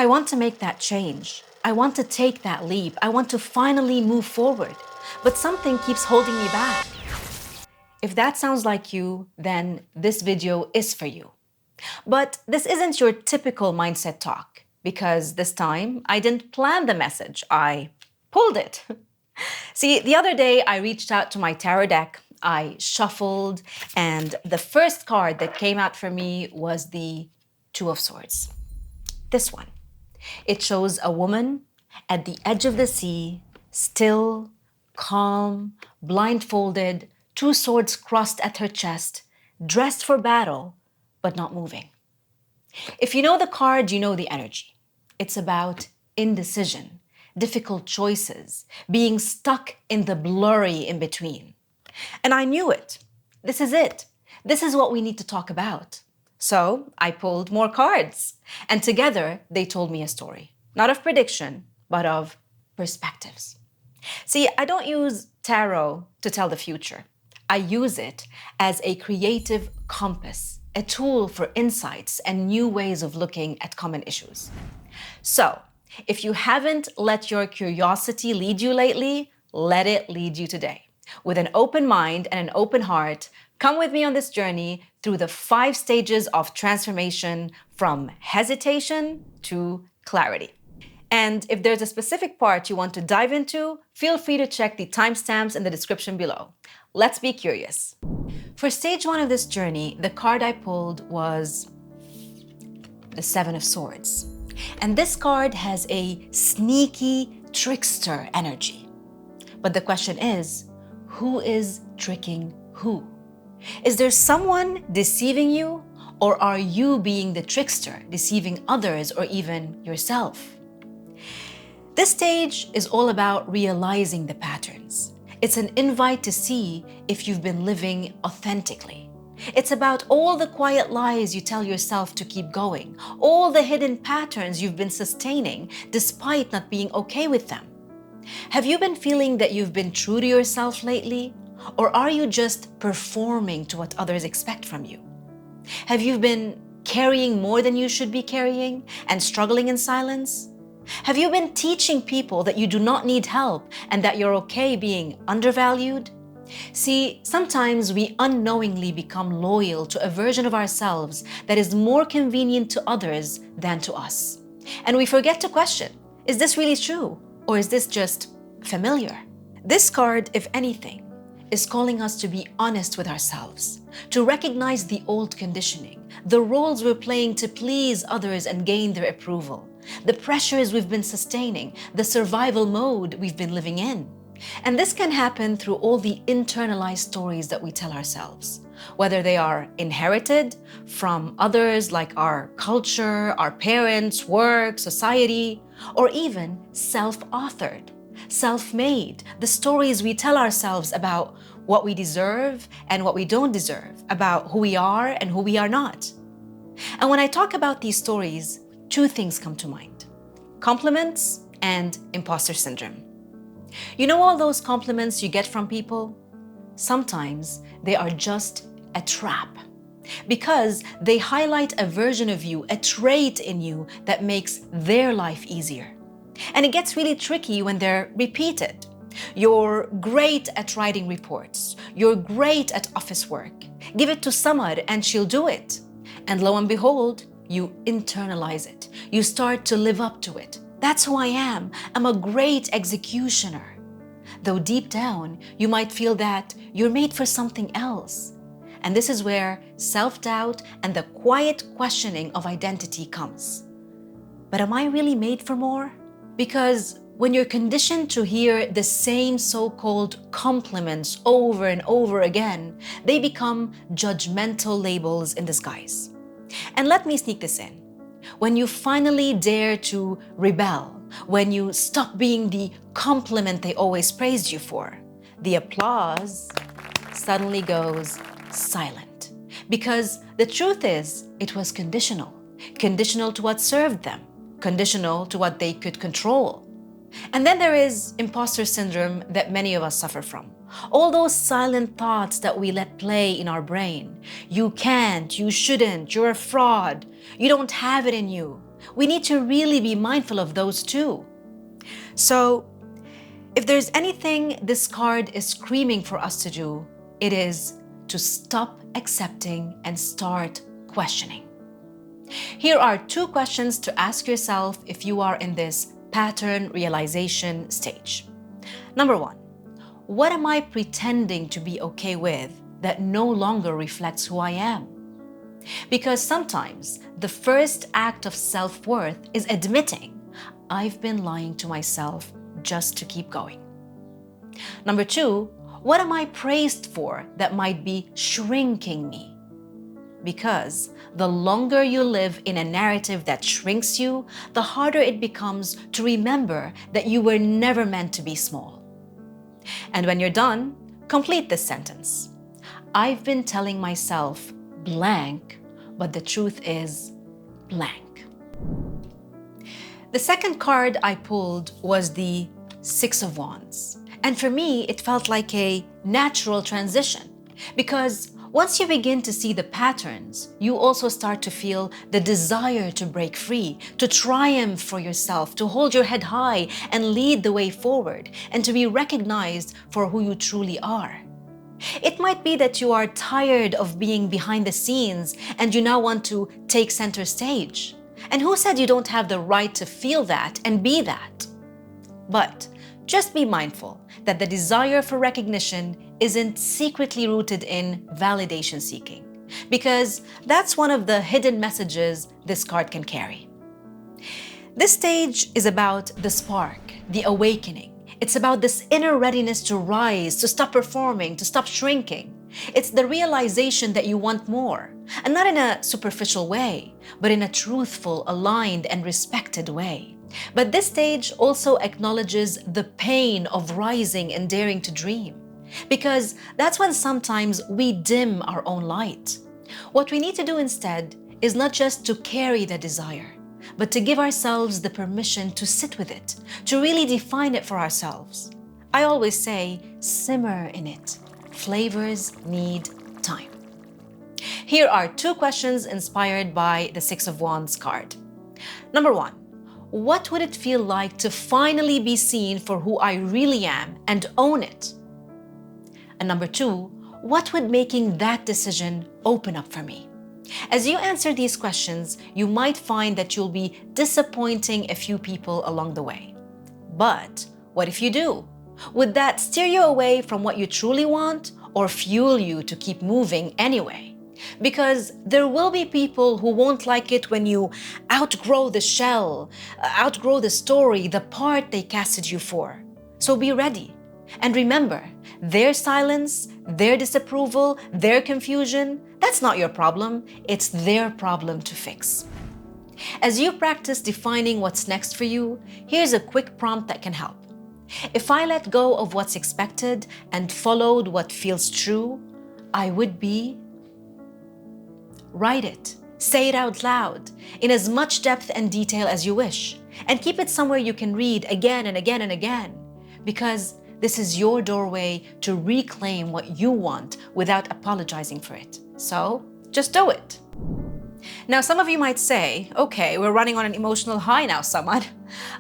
I want to make that change. I want to take that leap. I want to finally move forward. But something keeps holding me back. If that sounds like you, then this video is for you. But this isn't your typical mindset talk, because this time I didn't plan the message, I pulled it. See, the other day I reached out to my tarot deck, I shuffled, and the first card that came out for me was the Two of Swords. This one. It shows a woman at the edge of the sea, still, calm, blindfolded, two swords crossed at her chest, dressed for battle, but not moving. If you know the card, you know the energy. It's about indecision, difficult choices, being stuck in the blurry in between. And I knew it. This is it. This is what we need to talk about. So I pulled more cards, and together they told me a story, not of prediction, but of perspectives. See, I don't use tarot to tell the future. I use it as a creative compass, a tool for insights and new ways of looking at common issues. So, if you haven't let your curiosity lead you lately, let it lead you today. With an open mind and an open heart, come with me on this journey through the 5 stages of transformation from hesitation to clarity. And if there's a specific part you want to dive into, feel free to check the timestamps in the description below. Let's be curious. For stage 1 of this journey, the card I pulled was the Seven of Swords. And this card has a sneaky trickster energy. But the question is, who is tricking who? Is there someone deceiving you, or are you being the trickster, deceiving others or even yourself? This stage is all about realizing the patterns. It's an invite to see if you've been living authentically. It's about all the quiet lies you tell yourself to keep going, all the hidden patterns you've been sustaining despite not being okay with them. Have you been feeling that you've been true to yourself lately? Or are you just performing to what others expect from you? Have you been carrying more than you should be carrying and struggling in silence? Have you been teaching people that you do not need help and that you're okay being undervalued? See, sometimes we unknowingly become loyal to a version of ourselves that is more convenient to others than to us. And we forget to question, is this really true? Or is this just familiar? This card, if anything, is calling us to be honest with ourselves, to recognize the old conditioning, the roles we're playing to please others and gain their approval, the pressures we've been sustaining, the survival mode we've been living in. And this can happen through all the internalized stories that we tell ourselves, whether they are inherited from others like our culture, our parents, work, society, or even self-authored, self-made, the stories we tell ourselves about what we deserve and what we don't deserve, about who we are and who we are not. And when I talk about these stories, 2 things come to mind: compliments and imposter syndrome. You know all those compliments you get from people? Sometimes they are just a trap, because they highlight a version of you, a trait in you that makes their life easier. And it gets really tricky when they're repeated. You're great at writing reports. You're great at office work. Give it to Samar and she'll do it. And lo and behold, you internalize it. You start to live up to it. That's who I am. I'm a great executioner. Though deep down, you might feel that you're made for something else. And this is where self-doubt and the quiet questioning of identity comes. But am I really made for more? Because when you're conditioned to hear the same so-called compliments over and over again, they become judgmental labels in disguise. And let me sneak this in. When you finally dare to rebel, when you stop being the compliment they always praised you for, the applause suddenly goes silent. Because the truth is, it was conditional. Conditional to what served them. Conditional to what they could control. And then there is imposter syndrome that many of us suffer from. All those silent thoughts that we let play in our brain. You can't, you shouldn't, you're a fraud, you don't have it in you. We need to really be mindful of those too. So, if there's anything this card is screaming for us to do, it is to stop accepting and start questioning. Here are 2 questions to ask yourself if you are in this pattern realization stage. Number 1, what am I pretending to be okay with that no longer reflects who I am? Because sometimes the first act of self-worth is admitting I've been lying to myself just to keep going. Number 2, what am I praised for that might be shrinking me? Because the longer you live in a narrative that shrinks you, the harder it becomes to remember that you were never meant to be small. And when you're done, complete this sentence. I've been telling myself blank, but the truth is blank. The second card I pulled was the Six of Wands. And for me, it felt like a natural transition because once you begin to see the patterns, you also start to feel the desire to break free, to triumph for yourself, to hold your head high and lead the way forward, and to be recognized for who you truly are. It might be that you are tired of being behind the scenes and you now want to take center stage. And who said you don't have the right to feel that and be that? But just be mindful that the desire for recognition isn't secretly rooted in validation seeking, because that's one of the hidden messages this card can carry. This stage is about the spark, the awakening. It's about this inner readiness to rise, to stop performing, to stop shrinking. It's the realization that you want more, and not in a superficial way, but in a truthful, aligned, and respected way. But this stage also acknowledges the pain of rising and daring to dream, because that's when sometimes we dim our own light. What we need to do instead is not just to carry the desire, but to give ourselves the permission to sit with it, to really define it for ourselves. I always say, simmer in it. Flavors need time. Here are 2 questions inspired by the Six of Wands card. Number 1, what would it feel like to finally be seen for who I really am and own it? And number 2, what would making that decision open up for me? As you answer these questions, you might find that you'll be disappointing a few people along the way. But what if you do? Would that steer you away from what you truly want or fuel you to keep moving anyway? Because there will be people who won't like it when you outgrow the shell, outgrow the story, the part they casted you for. So be ready. And remember, their silence, their disapproval, their confusion, that's not your problem. It's their problem to fix. As you practice defining what's next for you, here's a quick prompt that can help. If I let go of what's expected and followed what feels true, I would be... Write it. Say it out loud, in as much depth and detail as you wish, and keep it somewhere you can read again and again and again, because this is your doorway to reclaim what you want without apologizing for it. So just do it. Now, some of you might say, okay, we're running on an emotional high now, Samar.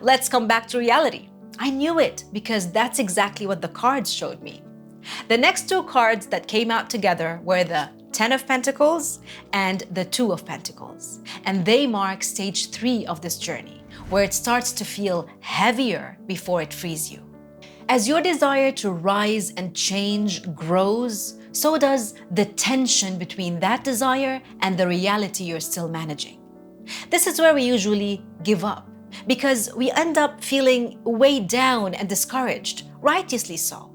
Let's come back to reality. I knew it, because that's exactly what the cards showed me. The next 2 cards that came out together were the Ten of Pentacles and the Two of Pentacles. And they mark stage 3 of this journey, where it starts to feel heavier before it frees you. As your desire to rise and change grows, so does the tension between that desire and the reality you're still managing. This is where we usually give up, because we end up feeling weighed down and discouraged, righteously so.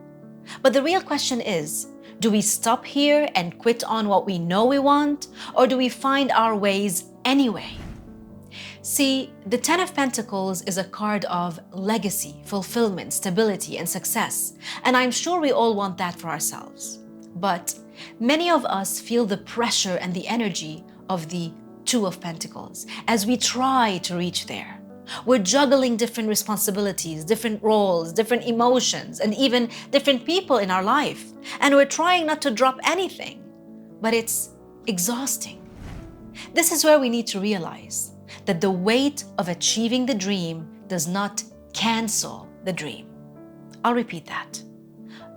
But the real question is, do we stop here and quit on what we know we want, or do we find our ways anyway? See, the Ten of Pentacles is a card of legacy, fulfillment, stability, and success, and I'm sure we all want that for ourselves. But many of us feel the pressure and the energy of the Two of Pentacles as we try to reach there. We're juggling different responsibilities, different roles, different emotions, and even different people in our life. And we're trying not to drop anything, but it's exhausting. This is where we need to realize that the weight of achieving the dream does not cancel the dream. I'll repeat that.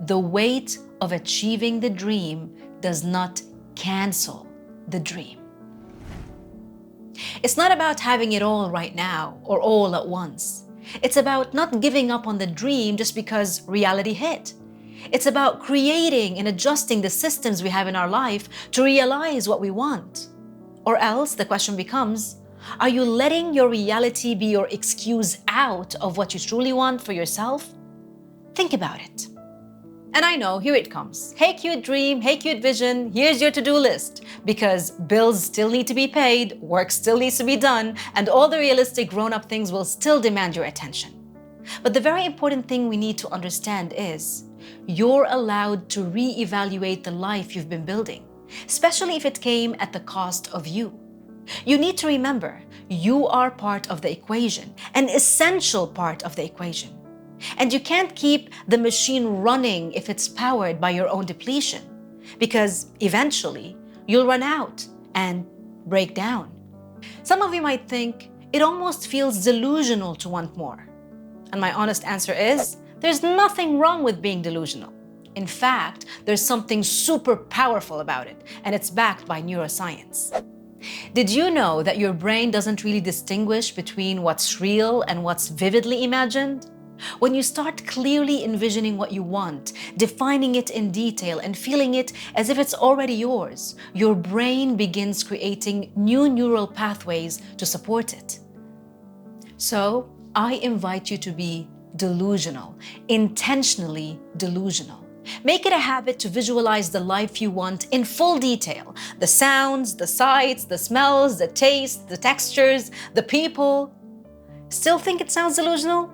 The weight of achieving the dream does not cancel the dream. It's not about having it all right now or all at once. It's about not giving up on the dream just because reality hit. It's about creating and adjusting the systems we have in our life to realize what we want. Or else the question becomes, are you letting your reality be your excuse out of what you truly want for yourself? Think about it. And I know, here it comes. Hey cute dream, hey cute vision, here's your to-do list. Because bills still need to be paid, work still needs to be done, and all the realistic grown-up things will still demand your attention. But the very important thing we need to understand is, you're allowed to re-evaluate the life you've been building, especially if it came at the cost of you. You need to remember, you are part of the equation, an essential part of the equation. And you can't keep the machine running if it's powered by your own depletion, because eventually you'll run out and break down. Some of you might think it almost feels delusional to want more. And my honest answer is, there's nothing wrong with being delusional. In fact, there's something super powerful about it, and it's backed by neuroscience. Did you know that your brain doesn't really distinguish between what's real and what's vividly imagined? When you start clearly envisioning what you want, defining it in detail, and feeling it as if it's already yours, your brain begins creating new neural pathways to support it. So, I invite you to be delusional, intentionally delusional. Make it a habit to visualize the life you want in full detail. The sounds, the sights, the smells, the tastes, the textures, the people. Still think it sounds delusional?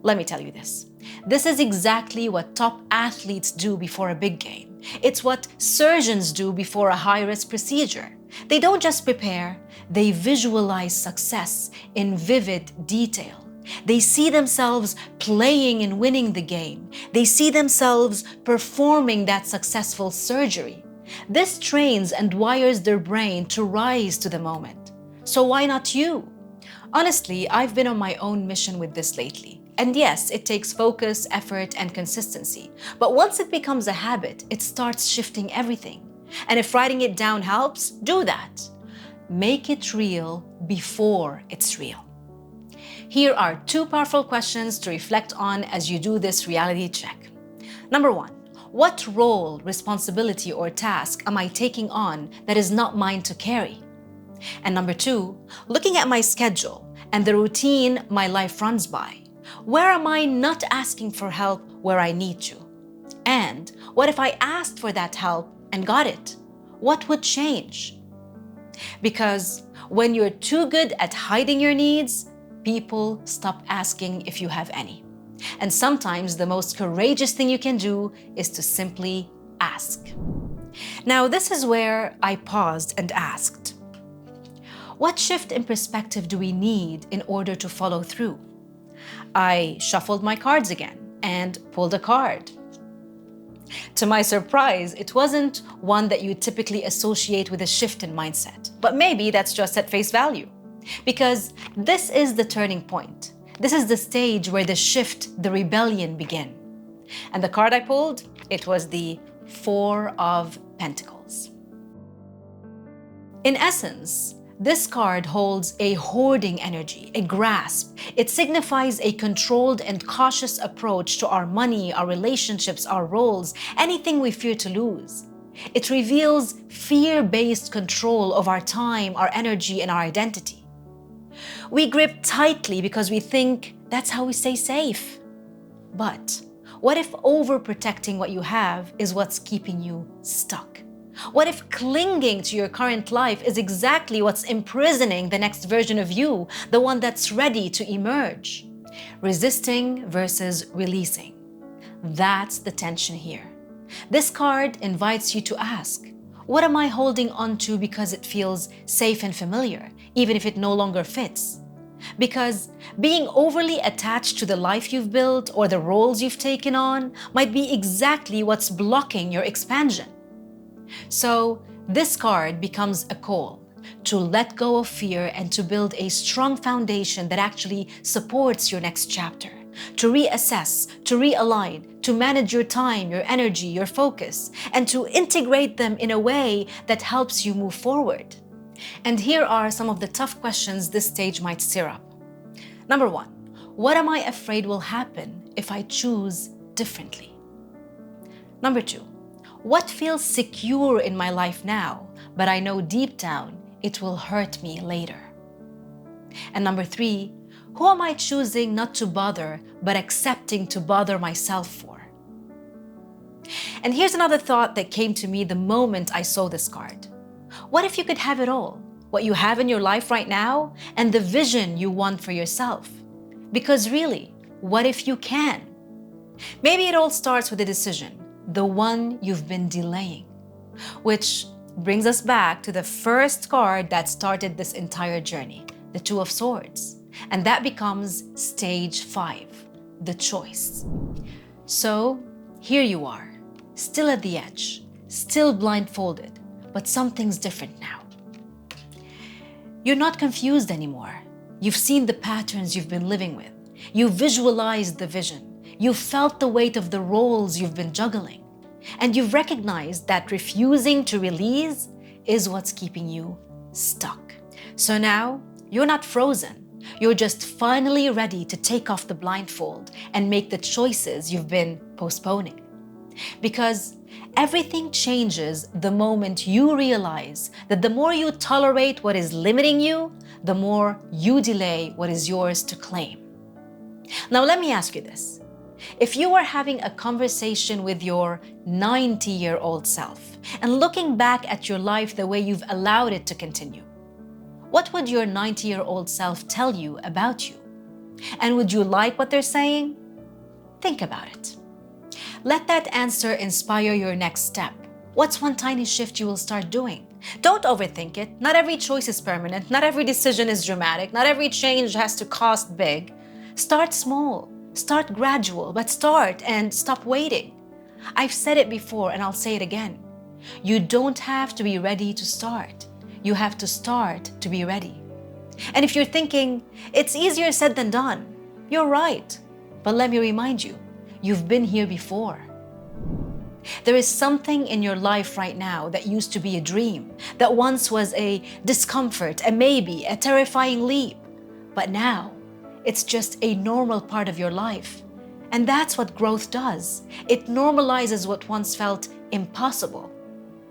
Let me tell you this. This is exactly what top athletes do before a big game. It's what surgeons do before a high-risk procedure. They don't just prepare, they visualize success in vivid detail. They see themselves playing and winning the game. They see themselves performing that successful surgery. This trains and wires their brain to rise to the moment. So why not you? Honestly, I've been on my own mission with this lately. And yes, it takes focus, effort, and consistency. But once it becomes a habit, it starts shifting everything. And if writing it down helps, do that. Make it real before it's real. Here are 2 powerful questions to reflect on as you do this reality check. Number 1, what role, responsibility, or task am I taking on that is not mine to carry? And number 2, looking at my schedule and the routine my life runs by, where am I not asking for help where I need to? And what if I asked for that help and got it? What would change? Because when you're too good at hiding your needs, people stop asking if you have any. And sometimes the most courageous thing you can do is to simply ask. Now, this is where I paused and asked, what shift in perspective do we need in order to follow through? I shuffled my cards again and pulled a card. To my surprise, it wasn't one that you typically associate with a shift in mindset, but maybe that's just at face value. Because this is the turning point. This is the stage where the shift, the rebellion begin. And the card I pulled, it was the Four of Pentacles. In essence, this card holds a hoarding energy, a grasp. It signifies a controlled and cautious approach to our money, our relationships, our roles, anything we fear to lose. It reveals fear-based control of our time, our energy, and our identity. We grip tightly because we think that's how we stay safe. But what if overprotecting what you have is what's keeping you stuck? What if clinging to your current life is exactly what's imprisoning the next version of you, the one that's ready to emerge? Resisting versus releasing. That's the tension here. This card invites you to ask, what am I holding on to because it feels safe and familiar, even if it no longer fits? Because being overly attached to the life you've built or the roles you've taken on might be exactly what's blocking your expansion. So this card becomes a call to let go of fear and to build a strong foundation that actually supports your next chapter, to reassess, to realign, to manage your time, your energy, your focus, and to integrate them in a way that helps you move forward. And here are some of the tough questions this stage might stir up. Number one, what am I afraid will happen if I choose differently? Number two, what feels secure in my life now, but I know deep down it will hurt me later? And number three, who am I choosing not to bother, but accepting to bother myself for? And here's another thought that came to me the moment I saw this card. What if you could have it all? What you have in your life right now and the vision you want for yourself? Because really, what if you can? Maybe it all starts with a decision, the one you've been delaying. Which brings us back to the first card that started this entire journey, the Two of Swords. And that becomes stage 5, the choice. So here you are, still at the edge, still blindfolded, but something's different now. You're not confused anymore. You've seen the patterns you've been living with. You've visualized the vision. You've felt the weight of the roles you've been juggling. And you've recognized that refusing to release is what's keeping you stuck. So now you're not frozen. You're just finally ready to take off the blindfold and make the choices you've been postponing. Because everything changes the moment you realize that the more you tolerate what is limiting you, the more you delay what is yours to claim. Now, let me ask you this. If you were having a conversation with your 90-year-old self and looking back at your life the way you've allowed it to continue, what would your 90-year-old self tell you about you? And would you like what they're saying? Think about it. Let that answer inspire your next step. What's one tiny shift you will start doing? Don't overthink it. Not every choice is permanent. Not every decision is dramatic. Not every change has to cost big. Start small. Start gradual, but start and stop waiting. I've said it before and I'll say it again. You don't have to be ready to start. You have to start to be ready. And if you're thinking, it's easier said than done, you're right. But let me remind you, you've been here before. There is something in your life right now that used to be a dream, that once was a discomfort, a maybe, a terrifying leap. But now, it's just a normal part of your life. And that's what growth does. It normalizes what once felt impossible.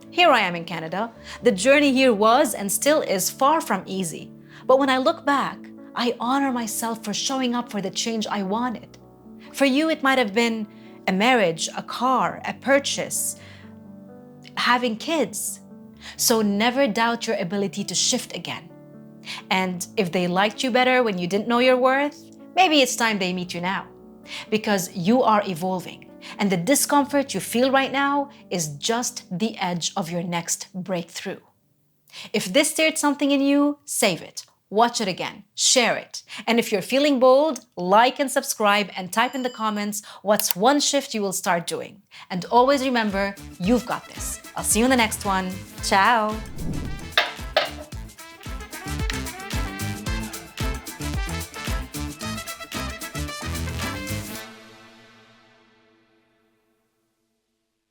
Here I am in Canada. The journey here was and still is far from easy. But when I look back, I honor myself for showing up for the change I wanted. For you, it might have been a marriage, a car, a purchase, having kids. So never doubt your ability to shift again. And if they liked you better when you didn't know your worth, maybe it's time they meet you now. Because you are evolving. And the discomfort you feel right now is just the edge of your next breakthrough. If this stirred something in you, save it. Watch it again. Share it. And if you're feeling bold, like and subscribe and type in the comments what's one shift you will start doing. And always remember, you've got this. I'll see you in the next one. Ciao.